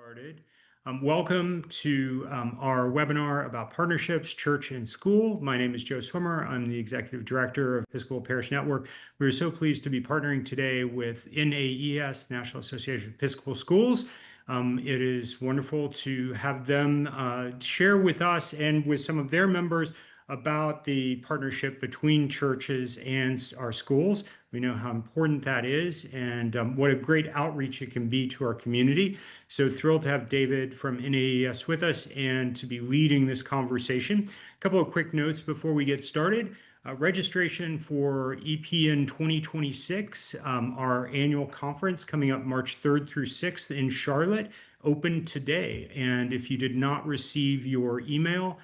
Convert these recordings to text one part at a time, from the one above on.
Started. Welcome to our webinar about partnerships, church and school. My name is Joe Swimmer. I'm the Executive Director of Episcopal Parish Network. We're so pleased to be partnering today with NAES, National Association of Episcopal Schools. It is wonderful to have them share with us and with some of their members about the partnership between churches and our schools. We know how important that is and what a great outreach it can be to our community. So thrilled to have David from NAES with us and to be leading this conversation. A couple of quick notes before we get started. Registration for EPN 2026, our annual conference coming up March 3rd through 6th in Charlotte, open today. And if you did not receive your email,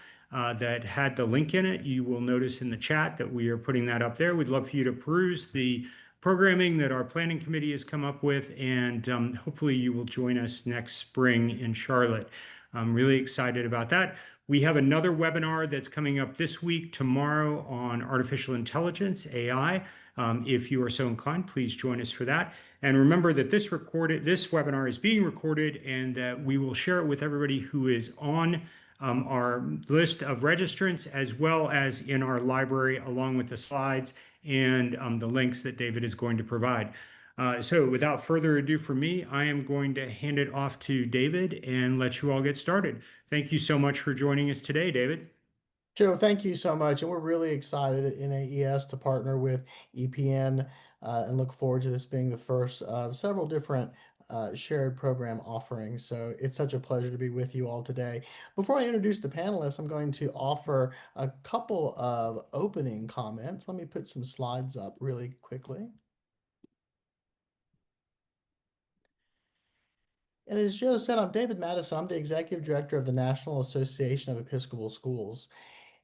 that had the link in it, you will notice in the chat that we are putting that up there. We'd love for you to peruse the programming that our planning committee has come up with, and hopefully you will join us next spring in Charlotte. I'm really excited about that. We have another webinar that's coming up this week, tomorrow, on artificial intelligence, AI. If you are so inclined, please join us for that. And remember that this webinar is being recorded, and that we will share it with everybody who is on our list of registrants, as well as in our library, along with the slides and the links that David is going to provide. So without further ado from me, I am going to hand it off to David and let you all get started. Thank you so much for joining us today, David. Joe, thank you so much. And we're really excited at NAES to partner with EPN and look forward to this being the first of several different shared program offerings. So it's such a pleasure to be with you all today. Before I introduce the panelists, I'm going to offer a couple of opening comments. Let me put some slides up really quickly. And as Joe said, I'm David Madison. I'm the Executive Director of the National Association of Episcopal Schools.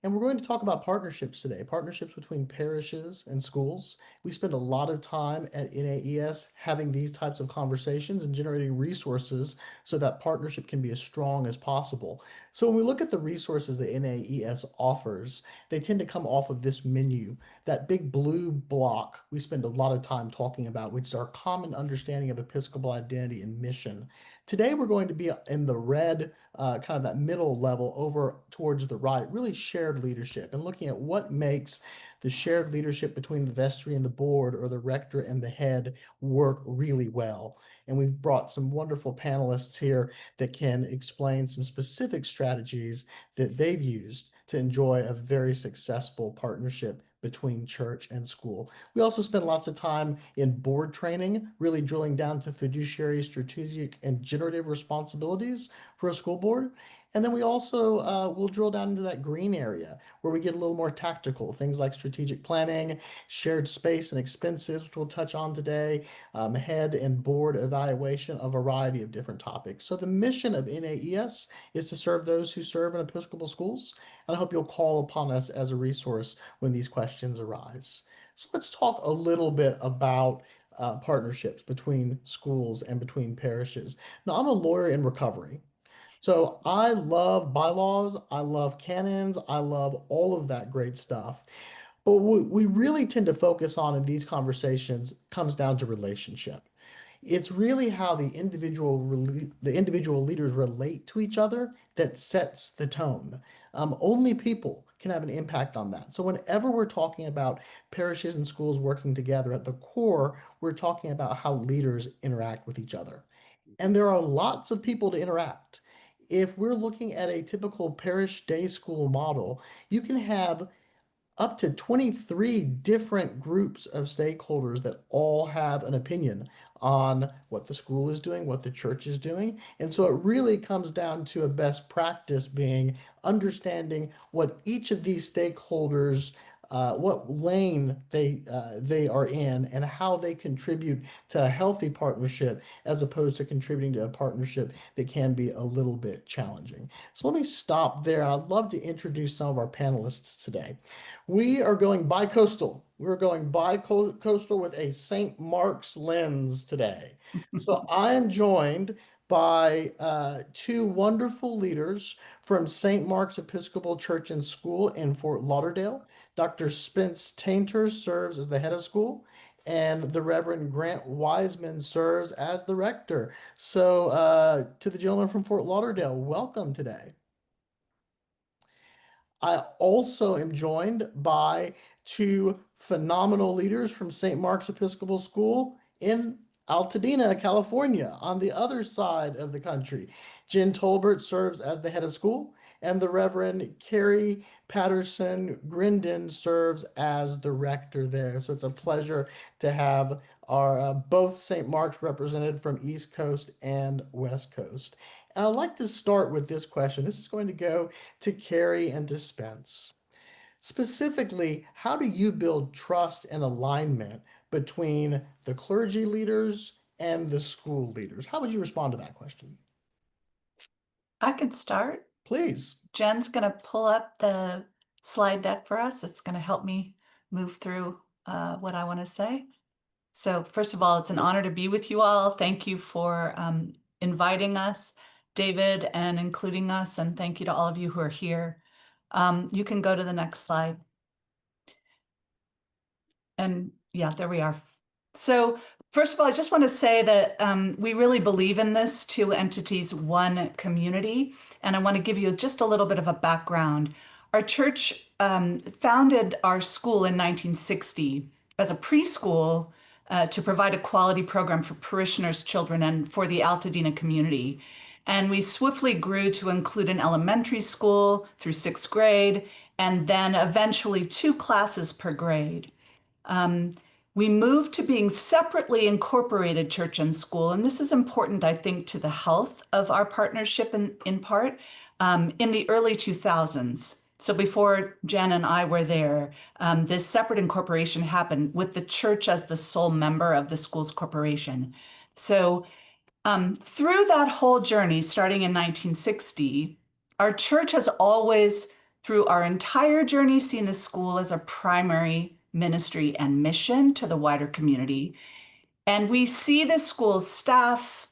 And we're going to talk about partnerships today, partnerships between parishes and schools. We spend a lot of time at NAES having these types of conversations and generating resources so that partnership can be as strong as possible. So when we look at the resources that NAES offers, they tend to come off of this menu. That big blue block we spend a lot of time talking about, which is our common understanding of Episcopal identity and mission. Today we're going to be in the red, kind of that middle level over towards the right, really shared leadership and looking at what makes the shared leadership between the vestry and the board, or the rector and the head, work really well. And we've brought some wonderful panelists here that can explain some specific strategies that they've used to enjoy a very successful partnership between church and school. We also spend lots of time in board training, really drilling down to fiduciary, strategic, and generative responsibilities for a school board. And then we also will drill down into that green area where we get a little more tactical, things like strategic planning, shared space and expenses, which we'll touch on today, head and board evaluation, a variety of different topics. So the mission of NAES is to serve those who serve in Episcopal schools, and I hope you'll call upon us as a resource when these questions arise. So let's talk a little bit about partnerships between schools and between parishes. Now, I'm a lawyer in recovery. So I love bylaws, I love canons, I love all of that great stuff. But what we really tend to focus on in these conversations comes down to relationship. It's really how the individual leaders relate to each other that sets the tone. Only people can have an impact on that. So whenever we're talking about parishes and schools working together, at the core, we're talking about how leaders interact with each other. And there are lots of people to interact. If we're looking at a typical parish day school model, you can have up to 23 different groups of stakeholders that all have an opinion on what the school is doing, what the church is doing. And so it really comes down to a best practice being understanding what each of these stakeholders, what lane they are in, and how they contribute to a healthy partnership as opposed to contributing to a partnership that can be a little bit challenging. So let me stop there. I'd love to introduce some of our panelists today. We are going bi-coastal. We're going bi-coastal with a St. Mark's lens today. So I am joined by two wonderful leaders from St. Mark's Episcopal Church and School in Fort Lauderdale. Dr. Spence Tainter serves as the head of school, and the Reverend Grant Wiseman serves as the rector. So, to the gentleman from Fort Lauderdale, welcome today. I also am joined by two phenomenal leaders from St. Mark's Episcopal School in Altadena, California, on the other side of the country. Jen Tolbert serves as the head of school, and the Reverend Carrie Patterson Grindon serves as the rector there. So it's a pleasure to have our both St. Mark's represented from East Coast and West Coast. And I'd like to start with this question. This is going to go to carry and dispense. Specifically, how do you build trust and alignment between the clergy leaders and the school leaders? How would you respond to that question? I could start. Please. Jen's going to pull up the slide deck for us. It's going to help me move through what I want to say. So first of all, it's an honor to be with you all. Thank you for inviting us, David, and including us. And thank you to all of you who are here. You can go to the next slide. And yeah, there we are. So first of all, I just want to say that we really believe in this two entities, one community. And I want to give you just a little bit of a background. Our church founded our school in 1960 as a preschool to provide a quality program for parishioners, children, and for the Altadena community. And we swiftly grew to include an elementary school through 6th grade, and then eventually 2 classes per grade. We moved to being separately incorporated church and school, and this is important, I think, to the health of our partnership in part, in the early 2000s. So before Jen and I were there, this separate incorporation happened with the church as the sole member of the school's corporation. So through that whole journey, starting in 1960, our church has always, through our entire journey, seen the school as a primary ministry and mission to the wider community. And we see the school's staff,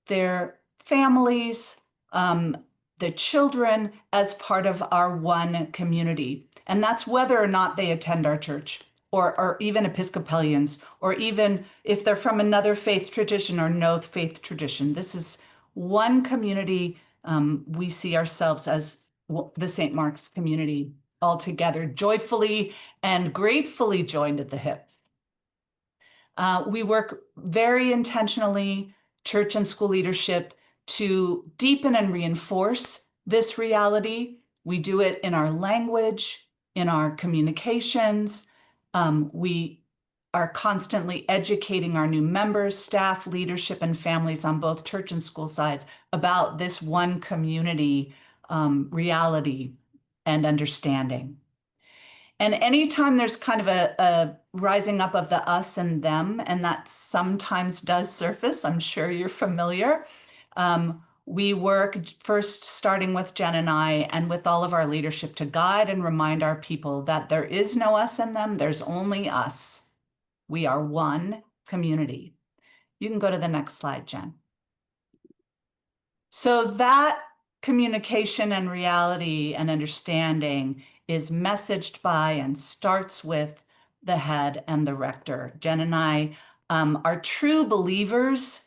their families, the children as part of our one community. And that's whether or not they attend our church, or even Episcopalians, or even if they're from another faith tradition or no faith tradition. This is one community. We see ourselves as the St. Mark's community, all together, joyfully and gratefully joined at the hip. We work very intentionally, church and school leadership, to deepen and reinforce this reality. We do it in our language, in our communications. We are constantly educating our new members, staff, leadership, and families on both church and school sides about this one community reality and understanding. And anytime there's kind of a rising up of the us and them, and that sometimes does surface, I'm sure you're familiar, we work first starting with Jen and I and with all of our leadership to guide and remind our people that there is no us and them, there's only us. We are one community. You can go to the next slide, Jen. So that communication and reality and understanding is messaged by and starts with the head and the rector. Jen and I are true believers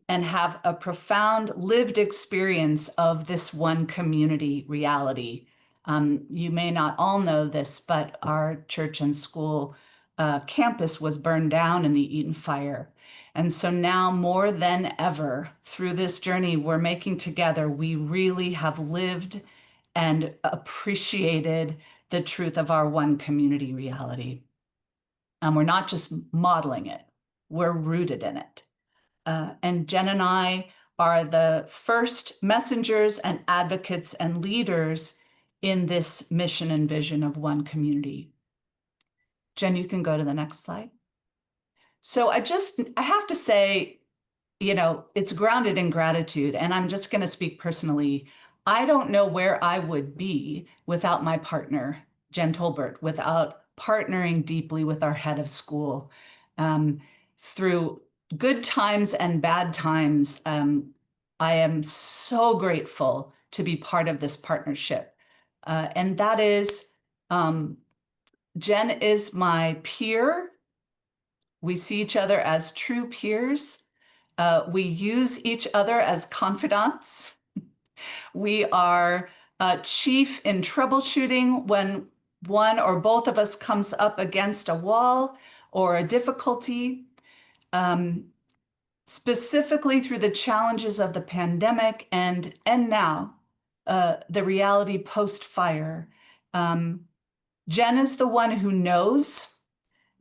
and have a profound lived experience of this one community reality. You may not all know this, but our church and school campus was burned down in the Eaton fire. And so now more than ever through this journey we're making together, we really have lived and appreciated the truth of our one community reality. And we're not just modeling it, we're rooted in it. And Jen and I are the first messengers and advocates and leaders in this mission and vision of one community. Jen, you can go to the next slide. So I have to say, you know, it's grounded in gratitude, and I'm just going to speak personally. I don't know where I would be without my partner, Jen Tolbert, without partnering deeply with our head of school. Through good times and bad times, I am so grateful to be part of this partnership. And that is, Jen is my peer We see each other as true peers. We use each other as confidants. We are chief in troubleshooting when one or both of us comes up against a wall or a difficulty. Specifically through the challenges of the pandemic and now the reality post-fire. Jen is the one who knows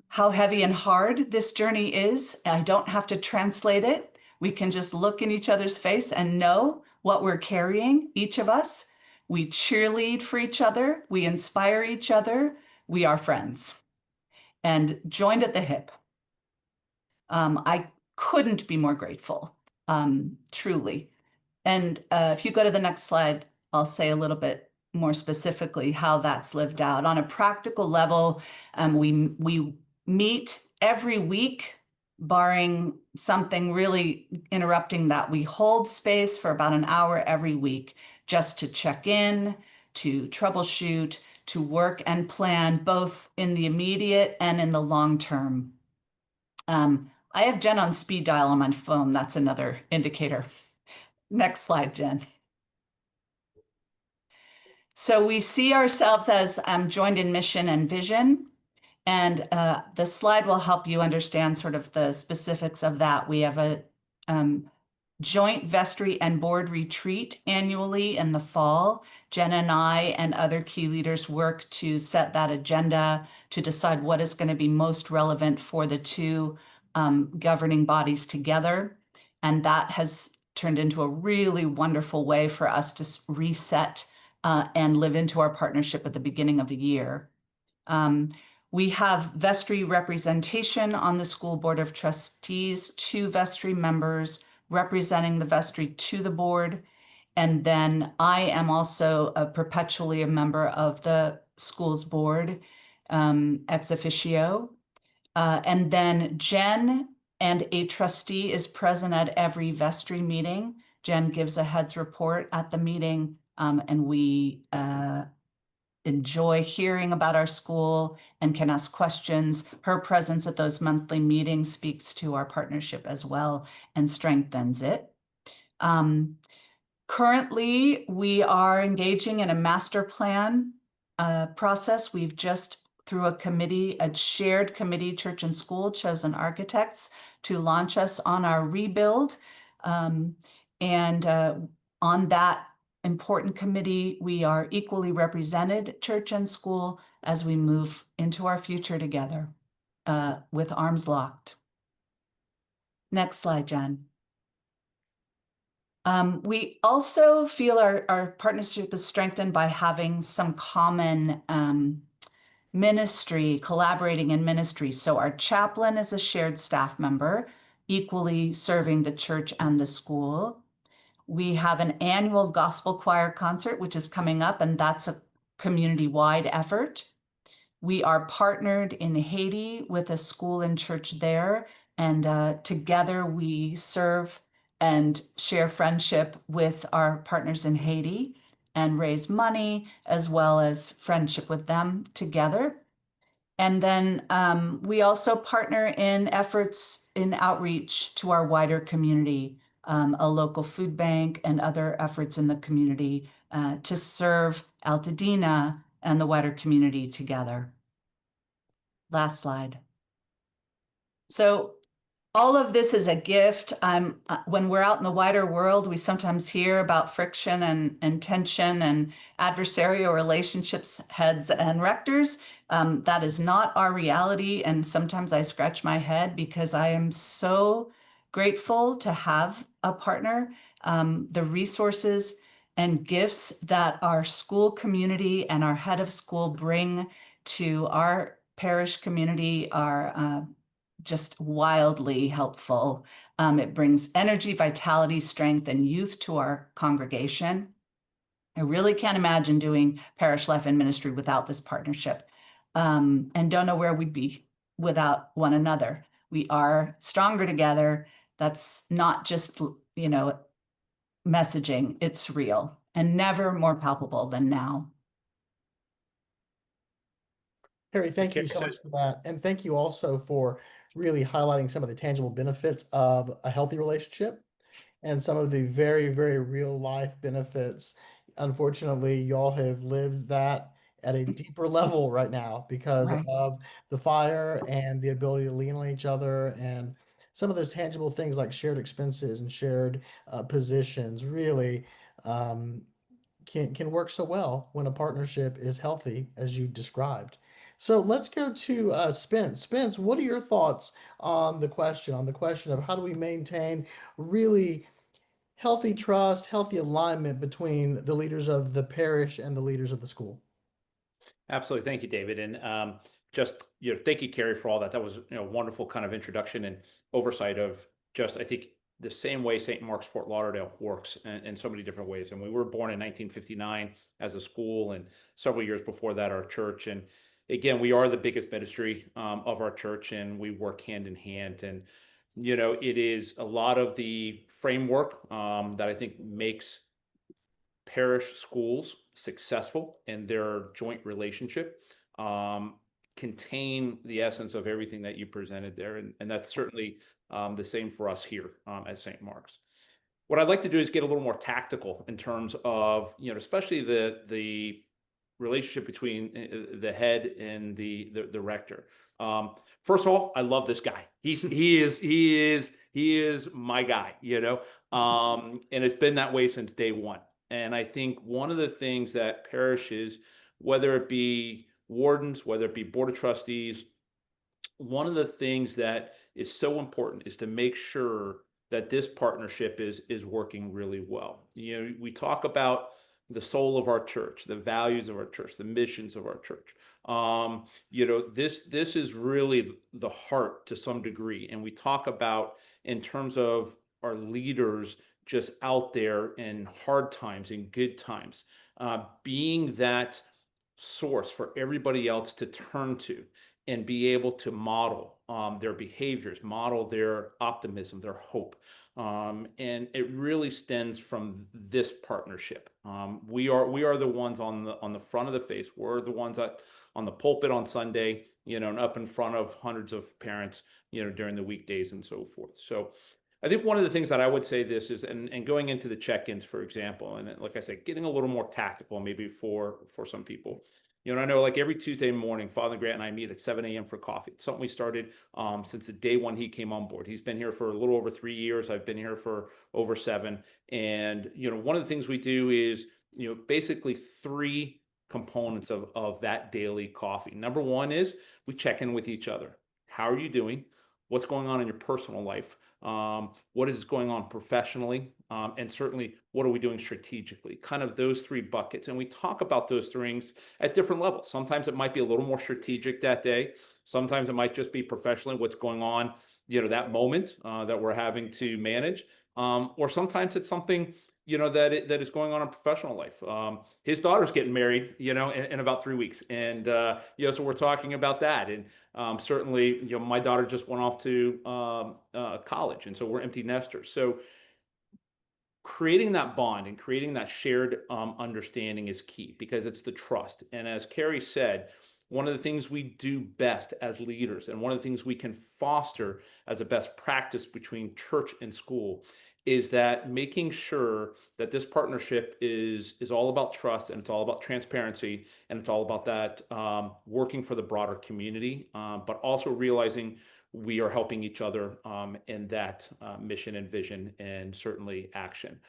how heavy and hard this journey is. I don't have to translate it. We can just look in each other's face and know what we're carrying, each of us. We cheerlead for each other. We inspire each other. We are friends and joined at the hip. I couldn't be more grateful, truly. And if you go to the next slide, I'll say a little bit more specifically how that's lived out. On a practical level, we meet every week, barring something really interrupting that. We hold space for about an hour every week just to check in, to troubleshoot, to work and plan both in the immediate and in the long term. I have Jen on speed dial on my phone. That's another indicator. Next slide, Jen. So we see ourselves as joined in mission and vision. And the slide will help you understand sort of the specifics of that. We have a joint vestry and board retreat annually in the fall. Jen and I and other key leaders work to set that agenda, to decide what is going to be most relevant for the two governing bodies together. And that has turned into a really wonderful way for us to reset and live into our partnership at the beginning of the year. We have vestry representation on the school board of trustees, 2 vestry members representing the vestry to the board. And then I am also perpetually a member of the school's board, ex officio. And then Jen and a trustee is present at every vestry meeting. Jen gives a heads report at the meeting, and we enjoy hearing about our school and can ask questions. Her presence at those monthly meetings speaks to our partnership as well and strengthens it. Currently, we are engaging in a master plan process. We've just, through a shared committee, church and school, chosen architects to launch us on our rebuild. On that important committee, we are equally represented, church and school, as we move into our future together with arms locked. Next slide, Jen. We also feel our partnership is strengthened by having some common ministry, collaborating in ministry. So our chaplain is a shared staff member, equally serving the church and the school. We have an annual gospel choir concert, which is coming up, and that's a community-wide effort. We are partnered in Haiti with a school and church there, and together we serve and share friendship with our partners in Haiti and raise money as well as friendship with them together. And then we also partner in efforts in outreach to our wider community, a local food bank and other efforts in the community to serve Altadena and the wider community together. Last slide. So all of this is a gift. When we're out in the wider world, we sometimes hear about friction and tension and adversarial relationships, heads and rectors. That is not our reality. And sometimes I scratch my head because I am so grateful to have a partner. The resources and gifts that our school community and our head of school bring to our parish community are just wildly helpful. It brings energy, vitality, strength, and youth to our congregation. I really can't imagine doing parish life and ministry without this partnership, and don't know where we'd be without one another. We are stronger together. That's not just, messaging, it's real and never more palpable than now. Harry, thank you so much for that. And thank you also for really highlighting some of the tangible benefits of a healthy relationship and some of the very, very real life benefits. Unfortunately, y'all have lived that at a deeper level right now because Right. of the fire and the ability to lean on each other, and some of those tangible things like shared expenses and shared positions really um, can work so well when a partnership is healthy, as you described. So let's go to Spence. Spence, what are your thoughts on the question of how do we maintain really healthy trust, healthy alignment between the leaders of the parish and the leaders of the school? Absolutely. Thank you, David. And just, thank you, Carrie, for all that. That was, wonderful kind of introduction and oversight of just, I think, the same way St. Mark's Fort Lauderdale works in so many different ways. And we were born in 1959 as a school, and several years before that, our church. And again, we are the biggest ministry of our church, and we work hand in hand. And, it is a lot of the framework that I think makes parish schools successful in their joint relationship um, contain the essence of everything that you presented there. And that's certainly the same for us here at St. Mark's. What I'd like to do is get a little more tactical in terms of, especially the relationship between the head and the rector. First of all, I love this guy. He is my guy, and it's been that way since day one. And I think one of the things that parishes, whether it be wardens, whether it be board of trustees, one of the things that is so important is to make sure that this partnership is working really well. We talk about the soul of our church, the values of our church, the missions of our church. This is really the heart to some degree, and we talk about in terms of our leaders just out there in hard times, in good times, being that source for everybody else to turn to and be able to model their behaviors, model their optimism, their hope. And it really stems from this partnership. We are the ones on the front of the face. We're the ones that on the pulpit on Sunday, and up in front of hundreds of parents, during the weekdays and so forth. So I think one of the things that I would say this is, and going into the check-ins, for example, and like I said, getting a little more tactical maybe for some people. And I know like every Tuesday morning, Father Grant and I meet at 7 a.m. for coffee. It's something we started since the day one he came on board. He's been here for a little over 3 years. I've been here for over 7. And, one of the things we do is, basically 3 components of that daily coffee. Number one is we check in with each other. How are you doing? What's going on in your personal life? What is going on professionally? And certainly, what are we doing strategically? Kind of those 3 buckets. And we talk about those things at different levels. Sometimes it might be a little more strategic that day. Sometimes it might just be professionally what's going on, that moment that we're having to manage. Or sometimes it's something, that is going on in professional life. His daughter's getting married, in about 3 weeks. And, so we're talking about that. And certainly, my daughter just went off to college. And so we're empty nesters. So creating that bond and creating that shared understanding is key because it's the trust. And as Carrie said, one of the things we do best as leaders and one of the things we can foster as a best practice between church and school is that making sure that this partnership is all about trust, and it's all about transparency, and it's all about that working for the broader community, but also realizing we are helping each other in that mission and vision and certainly action.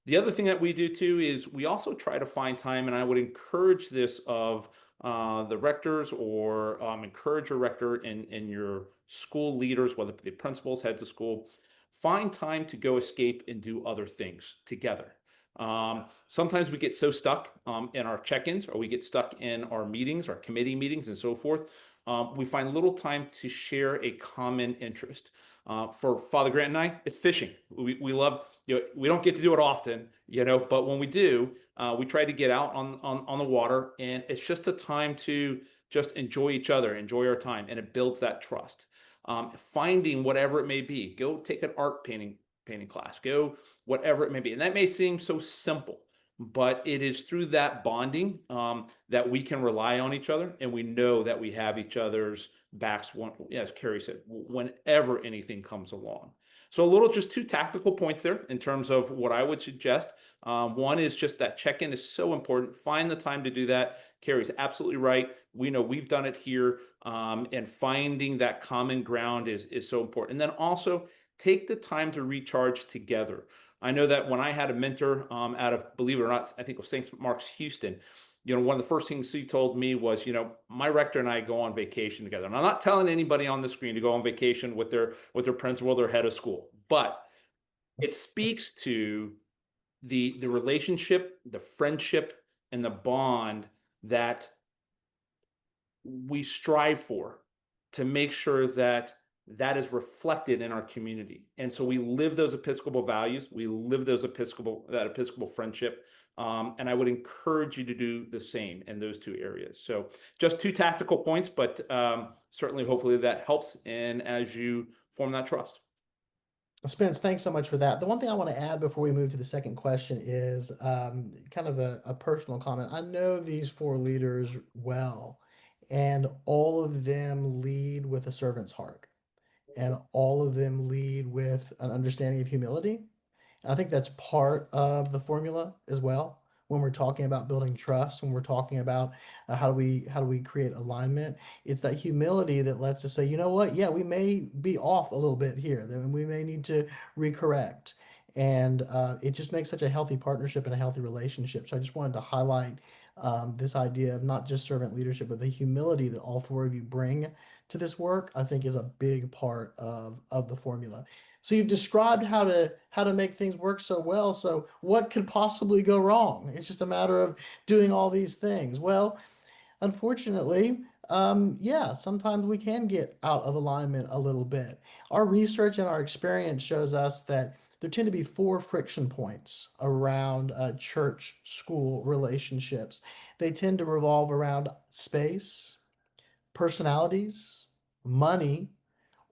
The other thing that we do too is we also try to find time, and I would encourage this of the rectors, or encourage your rector and your school leaders, whether it be principals, heads of school, find time to go escape and do other things together. Sometimes we get so stuck in our check-ins, or we get stuck in our meetings, our committee meetings and so forth. We find little time to share a common interest. For Father Grant and I, it's fishing. We love, we don't get to do it often, but when we do, we try to get out on the water, and it's just a time to just enjoy each other, enjoy our time, and it builds that trust. Finding whatever it may be, go take an art painting class, go whatever it may be. And that may seem so simple, but it is through that bonding that we can rely on each other, and we know that we have each other's backs, as Carrie said, whenever anything comes along. So just 2 tactical points there in terms of what I would suggest. One is just that check-in is so important. Find the time to do that. Carrie's absolutely right. We know we've done it here, and finding that common ground is so important. And then also take the time to recharge together. I know that when I had a mentor out of, believe it or not, I think it was St. Mark's, Houston, one of the first things he told me was, my rector and I go on vacation together. And I'm not telling anybody on the screen to go on vacation with their principal, their head of school, but it speaks to the relationship, the friendship, and the bond that we strive for, to make sure that that is reflected in our community. And so we live those Episcopal values, we live that Episcopal friendship. And I would encourage you to do the same in those 2 areas. So just 2 tactical points, but certainly, hopefully that helps in as you form that trust. Spence, thanks so much for that. The one thing I want to add before we move to the second question is kind of a personal comment. I know these 4 leaders well, and all of them lead with a servant's heart, and all of them lead with an understanding of humility. And I think that's part of the formula as well. When we're talking about building trust, when we're talking about how do we create alignment, it's that humility that lets us say, you know what, yeah, we may be off a little bit here, then we may need to recorrect. And it just makes such a healthy partnership and a healthy relationship. So I just wanted to highlight this idea of not just servant leadership, but the humility that all 4 of you bring to this work, I think is a big part of the formula. So you've described how to make things work so well. So what could possibly go wrong? It's just a matter of doing all these things. Well, unfortunately, yeah, sometimes we can get out of alignment a little bit. Our research and our experience shows us that there tend to be 4 friction points around church-school relationships. They tend to revolve around space, personalities, money,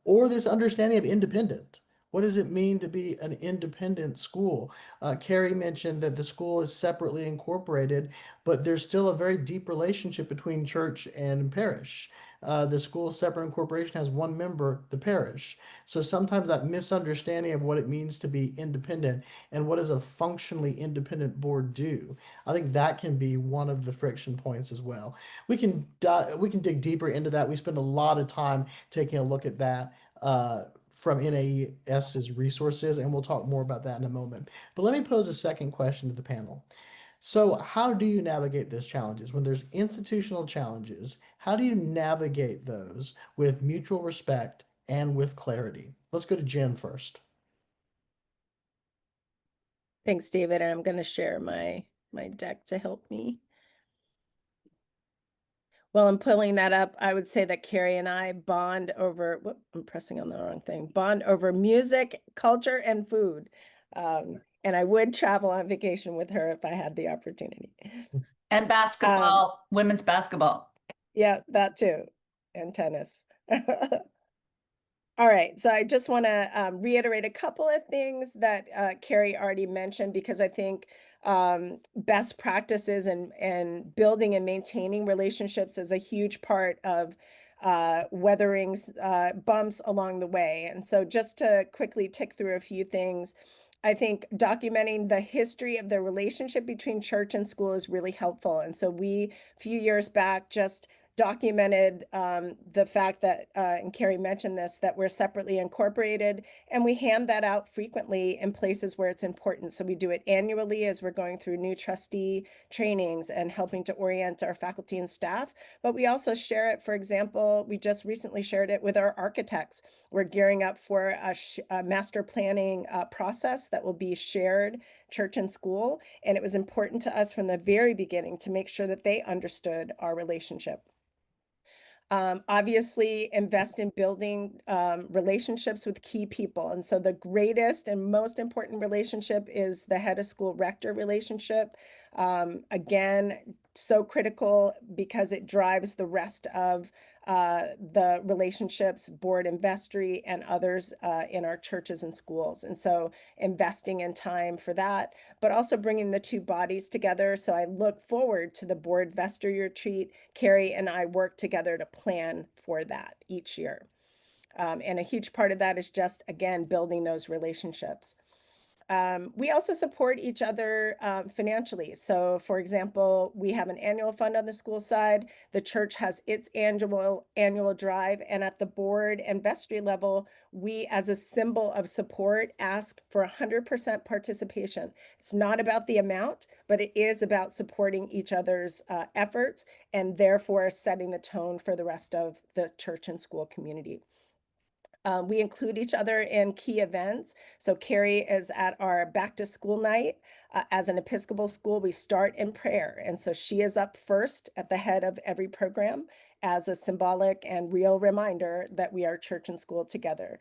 or this understanding of independent. What does it mean to be an independent school? Carrie mentioned that the school is separately incorporated, but there's still a very deep relationship between church and parish. The school's separate incorporation has 1 member, the parish. So sometimes that misunderstanding of what it means to be independent and what does a functionally independent board do, I think that can be one of the friction points as well. We can dig deeper into that. We spend a lot of time taking a look at that from NAES's resources, and we'll talk more about that in a moment. But let me pose a second question to the panel. So how do you navigate those challenges? When there's institutional challenges, how do you navigate those with mutual respect and with clarity? Let's go to Jen first. Thanks, David. And I'm going to share my deck to help me. While I'm pulling that up, I would say that Carrie and I bond over, I'm pressing on the wrong thing, bond over music, culture, and food. And I would travel on vacation with her if I had the opportunity. And basketball, women's basketball. Yeah, that too. And tennis. All right, so I just want to reiterate a couple of things that Carrie already mentioned, because I think best practices and building and maintaining relationships is a huge part of weathering bumps along the way. And so just to quickly tick through a few things, I think documenting the history of the relationship between church and school is really helpful. And so a few years back, just documented the fact that, and Carrie mentioned this, that we're separately incorporated, and we hand that out frequently in places where it's important. So we do it annually as we're going through new trustee trainings and helping to orient our faculty and staff. But we also share it, for example, we just recently shared it with our architects. We're gearing up for a master planning process that will be shared church and school. And it was important to us from the very beginning to make sure that they understood our relationship. Obviously, invest in building relationships with key people. And so the greatest and most important relationship is the head of school rector relationship. Again, so critical because it drives the rest of the relationships, board and vestry, and others in our churches and schools. And so investing in time for that, but also bringing the two bodies together. So I look forward to the board vestry retreat. Carrie and I work together to plan for that each year. And a huge part of that is just, again, building those relationships. We also support each other financially. So, for example, we have an annual fund on the school side. The church has its annual drive, and at the board and vestry level, we, as a symbol of support, ask for 100% participation. It's not about the amount, but it is about supporting each other's efforts and therefore setting the tone for the rest of the church and school community. We include each other in key events. So Carrie is at our back to school night. As an Episcopal school, we start in prayer. And so she is up first at the head of every program as a symbolic and real reminder that we are church and school together.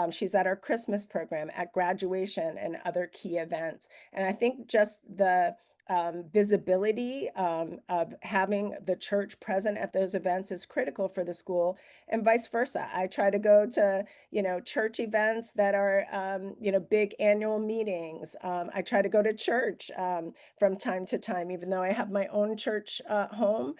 She's at our Christmas program, at graduation, and other key events. And I think just the visibility of having the church present at those events is critical for the school, and vice versa. I try to go to, church events that are, big annual meetings. I try to go to church from time to time, even though I have my own church home.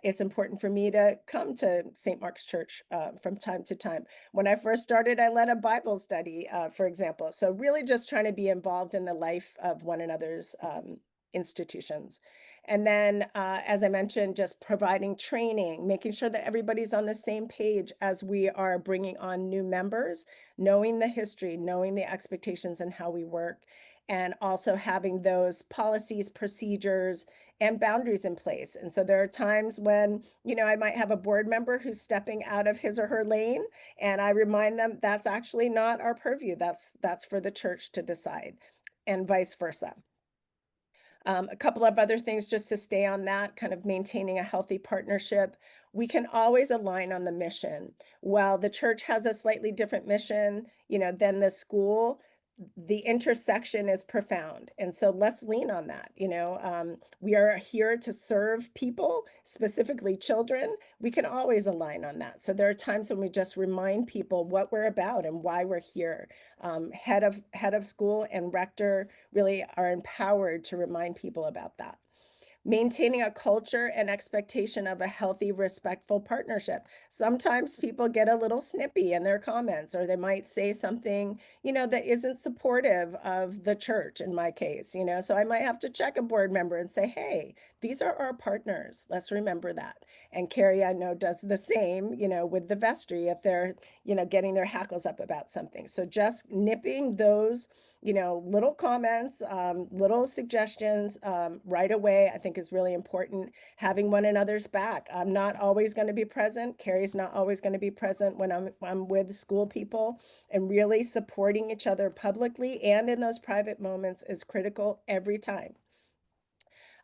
It's important for me to come to St. Mark's Church from time to time. When I first started, I led a Bible study, for example. So really just trying to be involved in the life of one another's institutions. And then, as I mentioned, just providing training, making sure that everybody's on the same page as we are bringing on new members, knowing the history, knowing the expectations and how we work, and also having those policies, procedures, and boundaries in place. And so there are times when, I might have a board member who's stepping out of his or her lane, and I remind them that's actually not our purview. That's for the church to decide, and vice versa. A couple of other things just to stay on that, kind of maintaining a healthy partnership. We can always align on the mission. While the church has a slightly different mission, than the school, the intersection is profound. And so let's lean on that. We are here to serve people, specifically children. We can always align on that. So there are times when we just remind people what we're about and why we're here. Head of school and rector really are empowered to remind people about that. Maintaining a culture and expectation of a healthy, respectful partnership. Sometimes people get a little snippy in their comments, or they might say something, that isn't supportive of the church in my case, so I might have to check a board member and say, hey, these are our partners. Let's remember that. And Carrie, I know, does the same, with the vestry if they're, getting their hackles up about something. So just nipping those little comments, little suggestions right away, I think is really important. Having one another's back. I'm not always going to be present. Carrie's not always going to be present when I'm with school people, and really supporting each other publicly and in those private moments is critical every time.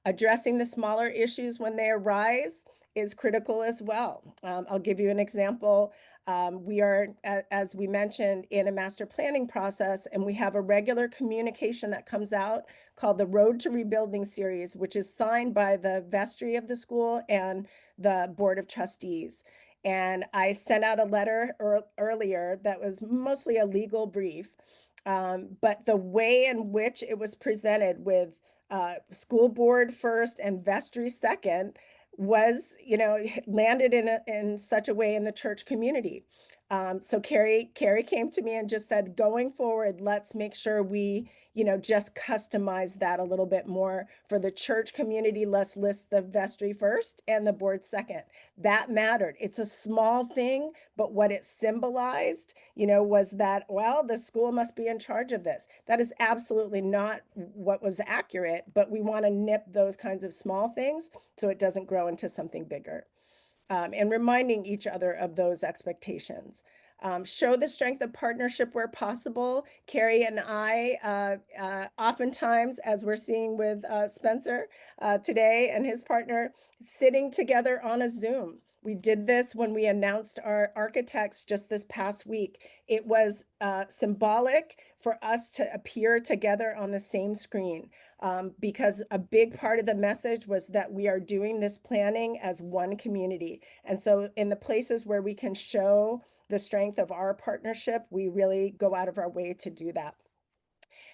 Addressing the smaller issues when they arise is critical as well. I'll give you an example. We are, as we mentioned, in a master planning process, and we have a regular communication that comes out called the Road to Rebuilding series, which is signed by the vestry of the school and the Board of Trustees. And I sent out a letter earlier that was mostly a legal brief, but the way in which it was presented with school board first and vestry second was, landed in such a way in the church community. So Carrie came to me and just said, going forward, let's make sure we, just customize that a little bit more for the church community. Let's list the vestry first and the board second. That mattered. It's a small thing, but what it symbolized, was that, well, the school must be in charge of this. That is absolutely not what was accurate, but we want to nip those kinds of small things so it doesn't grow into something bigger. And reminding each other of those expectations. Show the strength of partnership where possible. Carrie and I, oftentimes, as we're seeing with Spencer today and his partner, sitting together on a Zoom. We did this when we announced our architects just this past week. It was symbolic for us to appear together on the same screen, because a big part of the message was that we are doing this planning as one community. And so in the places where we can show the strength of our partnership, we really go out of our way to do that.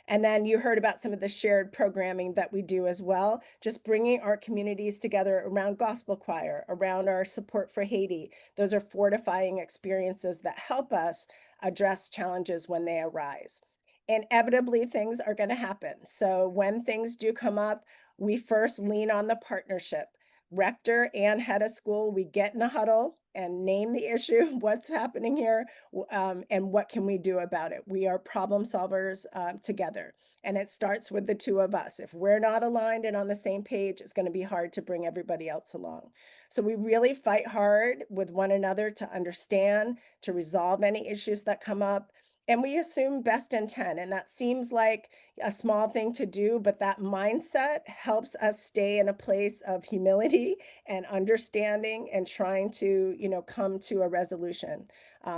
And then you heard about some of the shared programming that we do as well, just bringing our communities together around gospel choir, around our support for Haiti. Those are fortifying experiences that help us address challenges when they arise. Inevitably, things are going to happen. So when things do come up, we first lean on the partnership. Rector and head of school, we get in a huddle and name the issue, what's happening here, and what can we do about it. We are problem solvers together, and it starts with the two of us. If we're not aligned and on the same page, it's going to be hard to bring everybody else along. So we really fight hard with one another to understand, to resolve any issues that come up. And we assume best intent, and that seems like a small thing to do, but that mindset helps us stay in a place of humility and understanding and trying to, come to a resolution.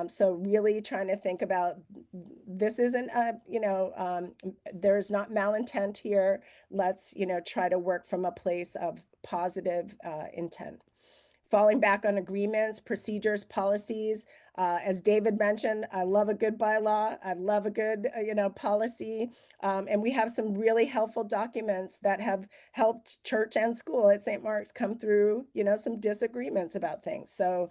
So really trying to think about, this isn't there's not malintent here. Let's, try to work from a place of positive intent. Falling back on agreements, procedures, policies. As David mentioned, I love a good bylaw. I love a good, policy. And we have some really helpful documents that have helped church and school at St. Mark's come through, some disagreements about things. So,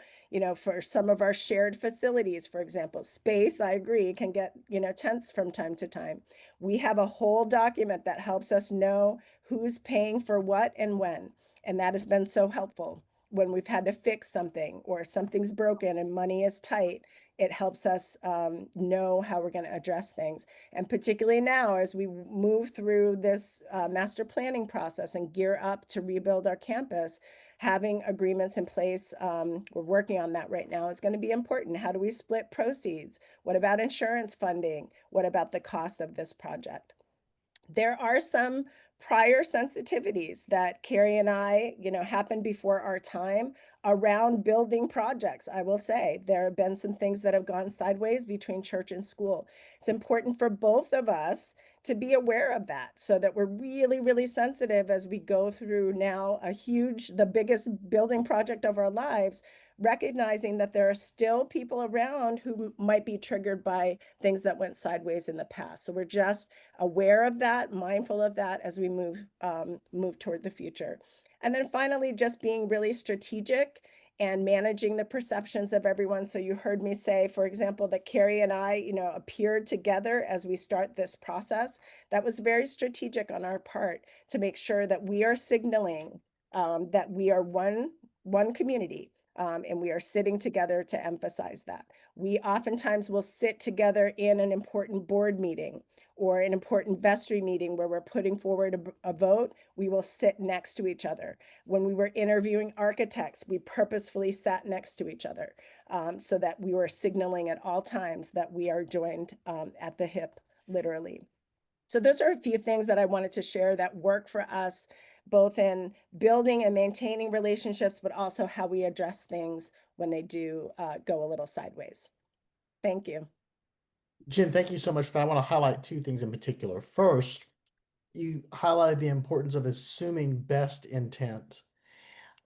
for some of our shared facilities, for example, space, I agree, can get, tense from time to time. We have a whole document that helps us know who's paying for what and when. And that has been so helpful. When we've had to fix something or something's broken and money is tight, it helps us know how we're going to address things. And particularly now, as we move through this master planning process and gear up to rebuild our campus, having agreements in place, we're working on that right now, is going to be important. How do we split proceeds? What about insurance funding? What about the cost of this project? There are some prior sensitivities that Carrie and I, happened before our time around building projects. I will say there have been some things that have gone sideways between church and school. It's important for both of us to be aware of that so that we're really, really sensitive as we go through now the biggest building project of our lives, recognizing that there are still people around who might be triggered by things that went sideways in the past. So we're just aware of that, mindful of that as we move toward the future. And then finally, just being really strategic and managing the perceptions of everyone. So you heard me say, for example, that Carrie and I, appeared together as we start this process. That was very strategic on our part to make sure that we are signaling that we are one community. And we are sitting together to emphasize that. We oftentimes will sit together in an important board meeting or an important vestry meeting where we're putting forward a vote. We will sit next to each other. When we were interviewing architects, we purposefully sat next to each other so that we were signaling at all times that we are joined at the hip, literally. So those are a few things that I wanted to share that work for us, both in building and maintaining relationships, but also how we address things when they do go a little sideways. Thank you. Jen, thank you so much for that. I want to highlight two things in particular. First, you highlighted the importance of assuming best intent.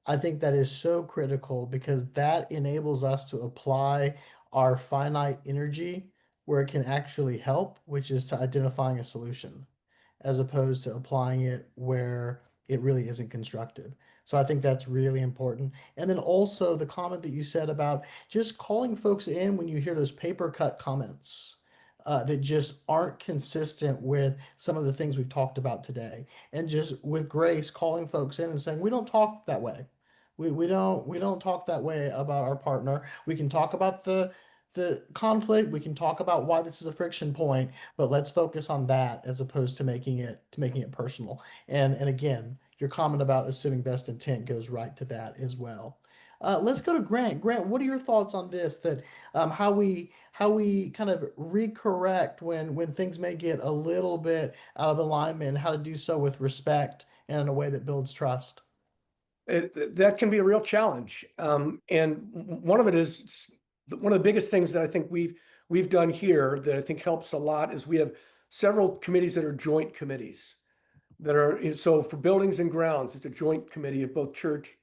I think that is so critical because that enables us to apply our finite energy where it can actually help, which is to identifying a solution, as opposed to applying it where it really isn't constructive. So I think that's really important. And then also the comment that you said about just calling folks in when you hear those paper cut comments that just aren't consistent with some of the things we've talked about today. And just with grace, calling folks in and saying, we don't talk that way. We don't talk that way about our partner. We can talk about the conflict. We can talk about why this is a friction point, but let's focus on that as opposed to making it personal. And again, your comment about assuming best intent goes right to that as well. Let's go to Grant. Grant, what are your thoughts on this? That how we kind of recorrect when things may get a little bit out of alignment, and how to do so with respect and in a way that builds trust. that can be a real challenge. And one of it is one of the biggest things that I think we've done here that I think helps a lot is we have several committees that are joint committees that are, so for buildings and grounds, it's a joint committee of both church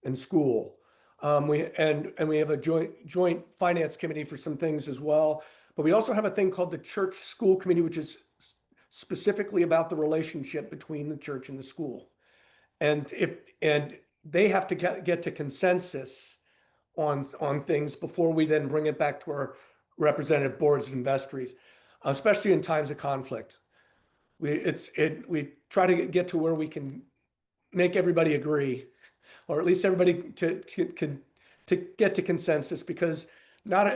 and school. We have a joint finance committee for some things as well. But we also have a thing called the church school committee, which is specifically about the relationship between the church and the school. And they have to get to consensus on things before we then bring it back to our representative boards and vestries, especially in times of conflict. We try to get to where we can make everybody agree, or at least everybody to get to consensus, because not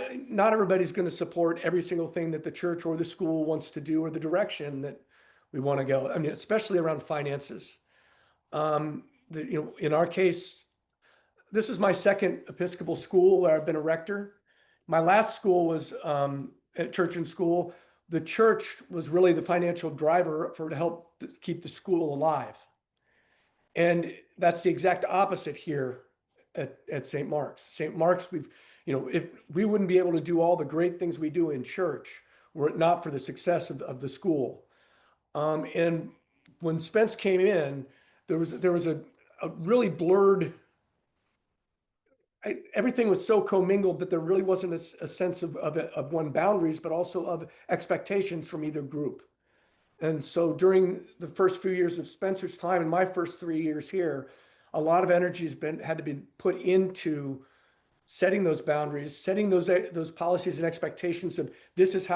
everybody's going to support every single thing that the church or the school wants to do or the direction that we want to go. I mean, especially around finances. In our case, this is my second Episcopal school where I've been a rector. My last school was at church and school. The church was really the financial driver to help keep the school alive. And that's the exact opposite here at St. Mark's. St. Mark's, if we wouldn't be able to do all the great things we do in church were it not for the success of the school. And when Spence came in, there was a really blurred, everything was so commingled that there really wasn't a sense of one, boundaries, but also of expectations from either group. And so during the first few years of Spencer's time and my first 3 years here, a lot of energy had to be put into setting those boundaries, setting those policies and expectations of this is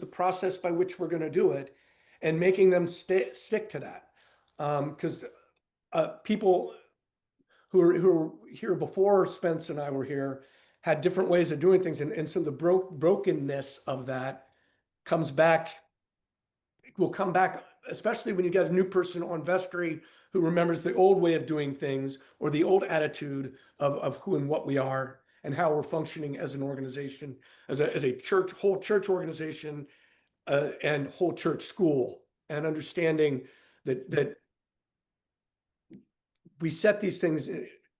the process by which we're going to do it, and making them stick to that. Because people who were here before Spence and I were here had different ways of doing things, and so the brokenness of that will come back, especially when you get a new person on vestry who remembers the old way of doing things or the old attitude of who and what we are and how we're functioning as an organization, as a church, whole church organization, and whole church school, and understanding that we set these things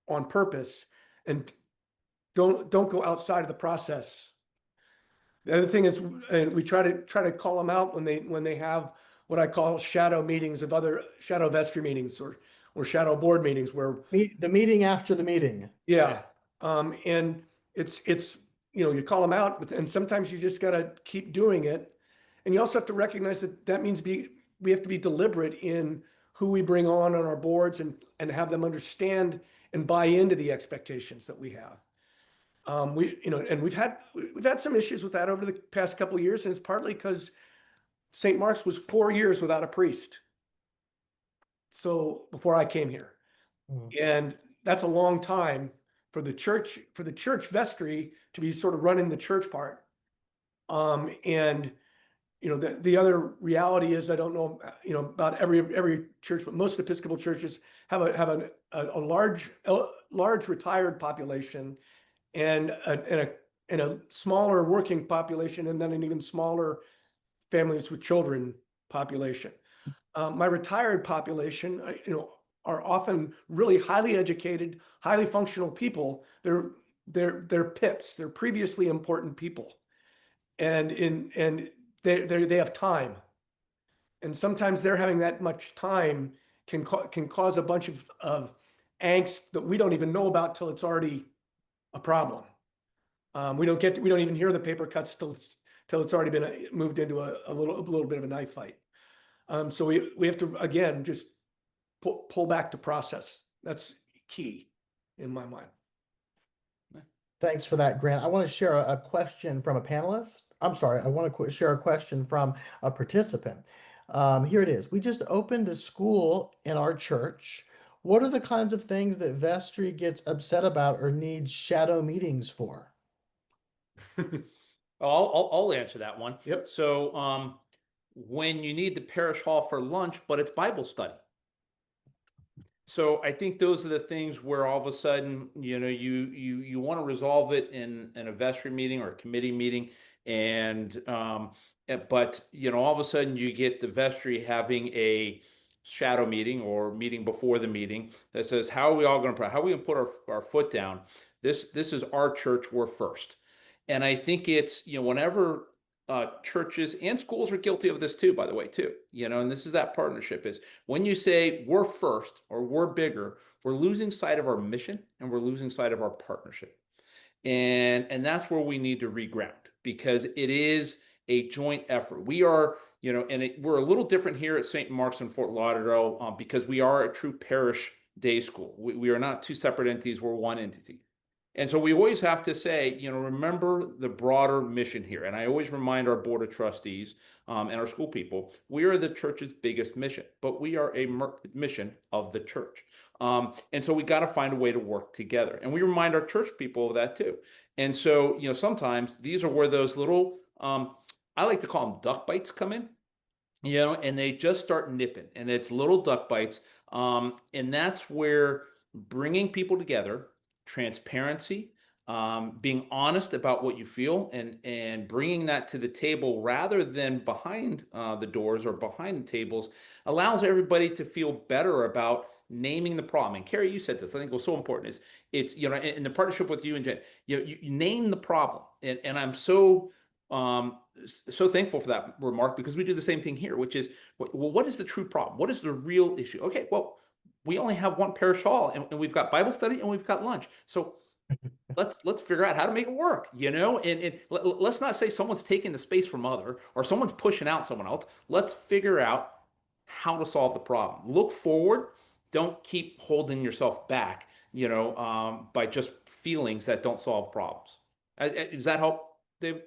on purpose and don't go outside of the process. The other thing is, we try to call them out when they have what I call shadow meetings of other shadow vestry meetings or shadow board meetings where The meeting after the meeting. yeah. And it's you call them out, and sometimes you just got to keep doing it. And you also have to recognize that means we have to be deliberate in who we bring on our boards and have them understand and buy into the expectations that we have. And we've had some issues with that over the past couple of years, and it's partly because St. Mark's was 4 years without a priest. So before I came here, and that's a long time for the church vestry to be sort of running the church part. And the other reality is, I don't know, about every church, but most Episcopal churches have a large retired population and a smaller working population, and then an even smaller families with children population. My retired population, are often really highly educated, highly functional people. They're PIPs. They're previously important people, and they have time, and sometimes they're having that much time can cause a bunch of angst that we don't even know about till it's already a problem. We don't even hear the paper cuts till it's already been moved into a little bit of a knife fight. So we have to, again, just pull back to process. That's key in my mind. Thanks for that, Grant. I want to share a question from a panelist. I'm sorry, I want to share a question from a participant. Here it is. We just opened a school in our church. What are the kinds of things that vestry gets upset about or needs shadow meetings for? I'll answer that one. Yep. So when you need the parish hall for lunch, but it's Bible study. So I think those are the things where all of a sudden, you want to resolve it in a vestry meeting or a committee meeting, but all of a sudden you get the vestry having a shadow meeting or meeting before the meeting that says, how are we all going to pray? How are we going to put our foot down? This is our church. We're first. And I think it's, whenever churches and schools are guilty of this too, by the way, too, and this is that partnership is when you say we're first or we're bigger, we're losing sight of our mission and we're losing sight of our partnership. And that's where we need to reground, because it is a joint effort. We are, we're a little different here at St. Mark's in Fort Lauderdale because we are a true parish day school. We are not two separate entities, we're one entity. And so we always have to say, remember the broader mission here. And I always remind our board of trustees and our school people, we are the church's biggest mission, but we are a mission of the church. And so we got to find a way to work together. And we remind our church people of that too. And so, sometimes these are where those little, I like to call them duck bites come in, and they just start nipping, and it's little duck bites. And that's where bringing people together, transparency, being honest about what you feel, and bringing that to the table rather than behind the doors or behind the tables allows everybody to feel better about naming the problem. And Carrie, you said this, I think was so important, is it's, in the partnership with you and Jen, you name the problem. And I'm so thankful for that remark, because we do the same thing here, which is, well, what is the true problem? What is the real issue? Okay, well, we only have one parish hall, and we've got Bible study and we've got lunch. So let's figure out how to make it work, and let's not say someone's taking the space from other or someone's pushing out someone else. Let's figure out how to solve the problem. Look forward. Don't keep holding yourself back, by just feelings that don't solve problems. Does that help, David?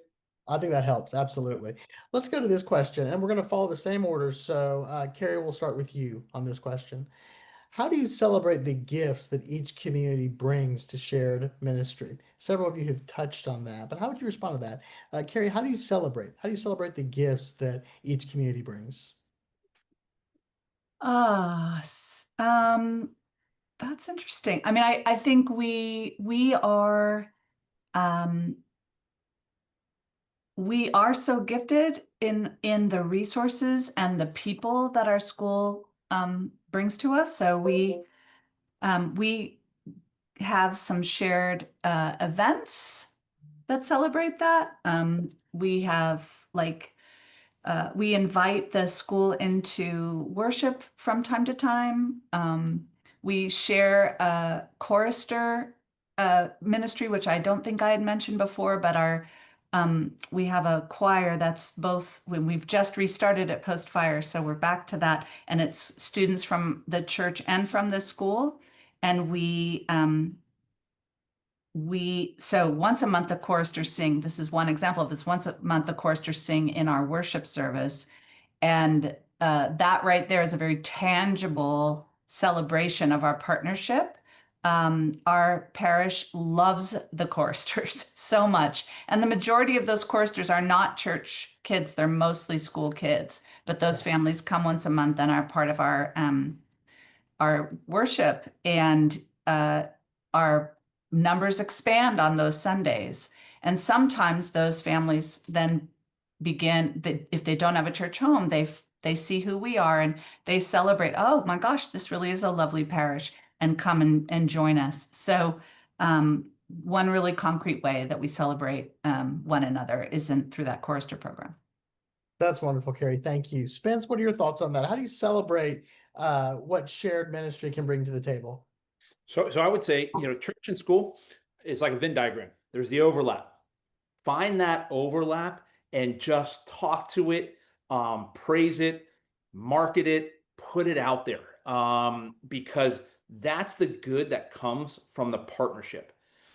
I think that helps. Absolutely. Let's go to this question, and we're going to follow the same order. So, Carrie, we'll start with you on this question. How do you celebrate the gifts that each community brings to shared ministry? Several of you have touched on that, but how would you respond to that? Carrie, how do you celebrate? How do you celebrate the gifts that each community brings? That's interesting. I mean, I think we are so gifted in the resources and the people that our school brings to us. So we have some shared events that celebrate that. We have we invite the school into worship from time to time. We share a chorister ministry, which I don't think I had mentioned before, but we have a choir that's both, when we've just restarted at post-fire, so we're back to that, and it's students from the church and from the school. And so once a month the choristers sing. This is one example of this. Once a month the choristers sing in our worship service, and that right there is a very tangible celebration of our partnership. Our parish loves the choristers so much, and the majority of those choristers are not church kids. They're mostly school kids, but those families come once a month and are part of our worship, and our numbers expand on those Sundays. And sometimes those families then if they don't have a church home, they see who we are and they celebrate, oh my gosh, this really is a lovely parish, and come and join us. So one really concrete way that we celebrate one another is through that chorister program. That's wonderful, Carrie. Thank you. Spence, what are your thoughts on that? How do you celebrate what shared ministry can bring to the table? So I would say, church and school is like a Venn diagram. There's the overlap. Find that overlap and just talk to it, praise it, market it, put it out there, because that's the good that comes from the partnership.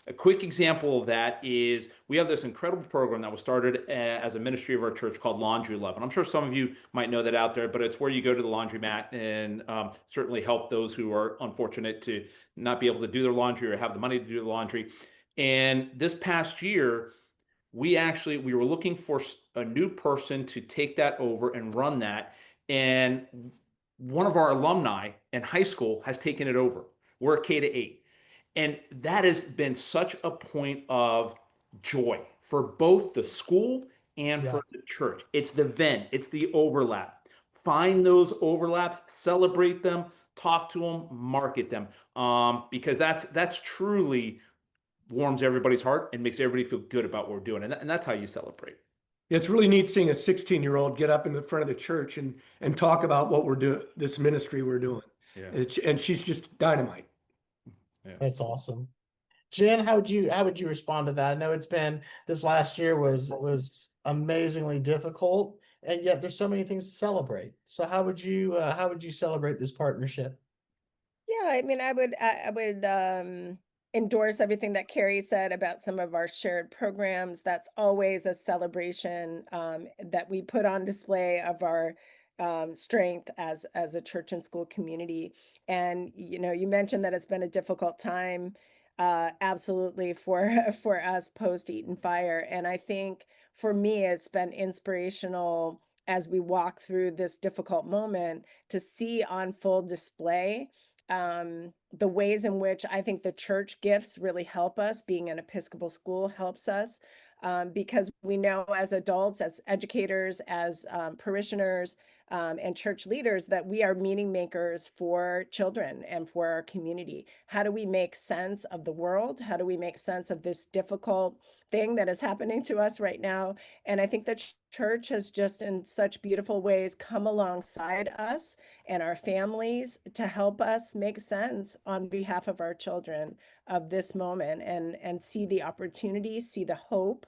A quick example of that is we have this incredible program that was started as a ministry of our church called Laundry Love. And I'm sure some of you might know that out there, but it's where you go to the laundromat and certainly help those who are unfortunate to not be able to do their laundry or have the money to do the laundry. And this past year, we were looking for a new person to take that over and run that. And one of our alumni in high school has taken it over. We're a K-8. And that has been such a point of joy for both the school and for the church. It's the Venn, it's the overlap. find those overlaps, celebrate them, talk to them, market them, because that's truly warms everybody's heart and makes everybody feel good about what we're doing, and that's how you celebrate. It's really neat seeing a 16-year-old get up in the front of the church and talk about what we're doing, this ministry we're doing. Yeah. And she's just dynamite. Yeah. That's awesome. Jen, how would you respond to that? I know it's been, this last year was amazingly difficult, and yet there's so many things to celebrate. So how would you celebrate this partnership? Yeah, I mean, I would endorse everything that Carrie said about some of our shared programs. That's always a celebration that we put on display of our strength as a church and school community. And you mentioned that it's been a difficult time, absolutely, for for us post Eaton Fire. And I think for me, it's been inspirational as we walk through this difficult moment to see on full display the ways in which I think the church gifts really help us. Being an Episcopal school helps us because we know as adults, as educators, as parishioners, and church leaders that we are meaning makers for children and for our community. How do we make sense of the world? How do we make sense of this difficult thing that is happening to us right now? And I think the church has just in such beautiful ways come alongside us and our families to help us make sense on behalf of our children of this moment and see the opportunity, see the hope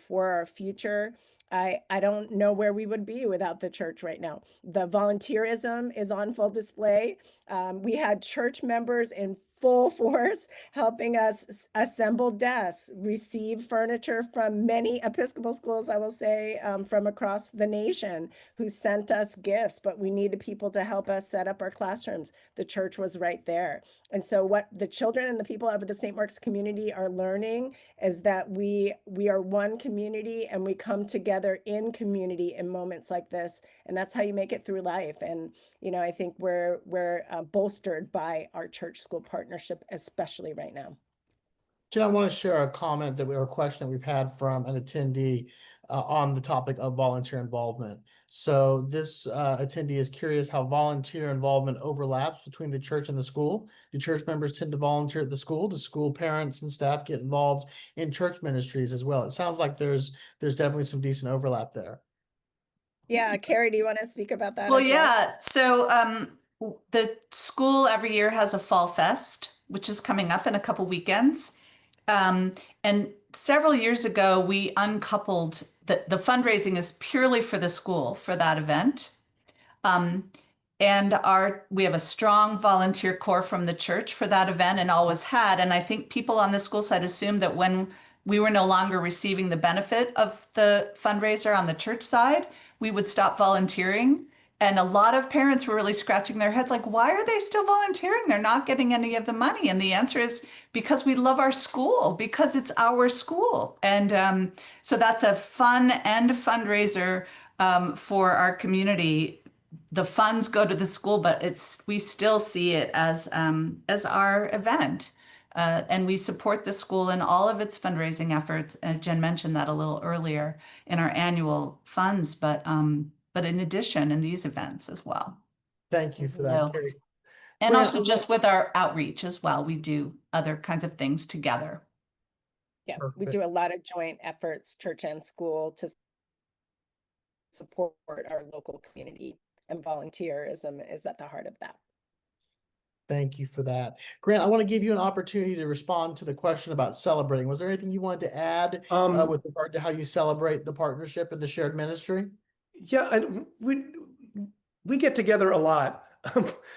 for our future. I don't know where we would be without the church right now. The volunteerism is on full display. We had church members in full force helping us assemble desks, receive furniture from many Episcopal schools, I will say, from across the nation who sent us gifts, but we needed people to help us set up our classrooms. The church was right there. And so what the children and the people of the St. Mark's community are learning is that we are one community and we come together in community in moments like this. And that's how you make it through life. And, I think we're bolstered by our church school partnership, especially right now. Jen, I want to share a comment or a question that we've had from an attendee on the topic of volunteer involvement. So this attendee is curious how volunteer involvement overlaps between the church and the school. Do church members tend to volunteer at the school? Do school parents and staff get involved in church ministries as well? It sounds like there's definitely some decent overlap there. Yeah, Carrie, do you want to speak about that? Well, as yeah. So the school every year has a fall fest, which is coming up in a couple weekends. And several years ago, we uncoupled the fundraising is purely for the school for that event. And we have a strong volunteer core from the church for that event and always had. And I think people on the school side assumed that when we were no longer receiving the benefit of the fundraiser on the church side, we would stop volunteering. And a lot of parents were really scratching their heads like, why are they still volunteering? They're not getting any of the money. And the answer is because we love our school, because it's our school. And so that's a fun and fundraiser for our community. The funds go to the school, but we still see it as our event. And we support the school in all of its fundraising efforts. As Jen mentioned that a little earlier in our annual funds, but in addition in these events as well. Thank you for that, Carrie. And Grant, also just with our outreach as well, we do other kinds of things together. Yeah, Perfect. we do a lot of joint efforts, church and school, to support our local community, and volunteerism is at the heart of that. Thank you for that. Grant, I want to give you an opportunity to respond to the question about celebrating. Was there anything you wanted to add with regard to how you celebrate the partnership and the shared ministry? Yeah, and we get together a lot.